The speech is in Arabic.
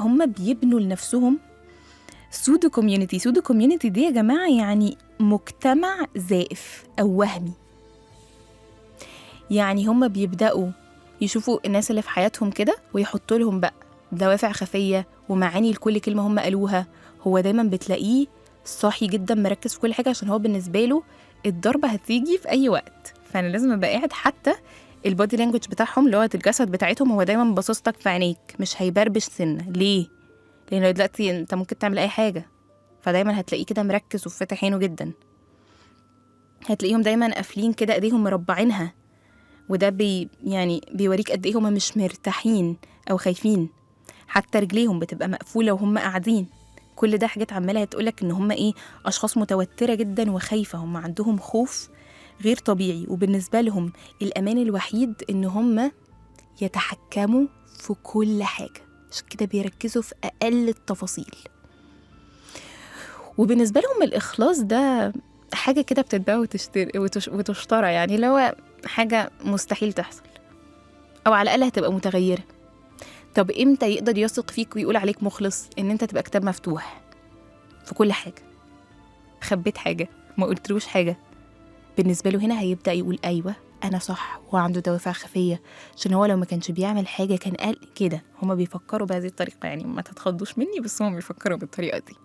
هم بيبنوا لنفسهم سودو كوميونيتي. سودو كوميونيتي دي يا جماعة يعني مجتمع زائف أو وهمي. يعني هم بيبدأوا يشوفوا الناس اللي في حياتهم كده ويحطوا لهم بقى دوافع خفية ومعاني لكل كلمة هم قالوها. هو دايما بتلاقيه صاحي جدا مركز في كل حاجة، عشان هو بالنسبة له الضربة هتيجي في أي وقت، فأنا لازم أبقى قاعد. حتى البودي لانجوج بتاعهم، لغة الجسد بتاعتهم، هو دايما باصص لك في عينيك، مش هيبربش سنة. ليه؟ لأنه دلوقتي أنت ممكن تعمل أي حاجة، فدايما هتلاقيه كده مركز وفاتح عينه جدا. هتلاقيهم دايما قافلين كده ايديهم مربعينها، وده يعني بيوريك قد ايه هم مش مرتاحين او خايفين. حتى رجليهم بتبقى مقفوله وهم قاعدين. كل ده حاجات عماله هتقولك ان هم ايه، اشخاص متوتره جدا وخايفه. هم عندهم خوف غير طبيعي، وبالنسبه لهم الامان الوحيد ان هم يتحكموا في كل حاجه، عشان كده بيركزوا في اقل التفاصيل. وبالنسبه لهم الاخلاص ده حاجه كده بتتباع وتشترى، يعني اللي هو حاجه مستحيل تحصل، او على الاقل هتبقى متغيره. طب امتى يقدر يثق فيك ويقول عليك مخلص؟ ان انت تبقى كتاب مفتوح في كل حاجه، خبيت حاجه ما قلتلوش حاجه. بالنسبه له هنا هيبدا يقول ايوه انا صح، هو عنده دوافع خفيه، عشان هو لو ما كانش بيعمل حاجه كان قال كده. هما بيفكروا بهذه الطريقه، يعني ما تتخضوش مني، بس هما بيفكروا بالطريقه دي.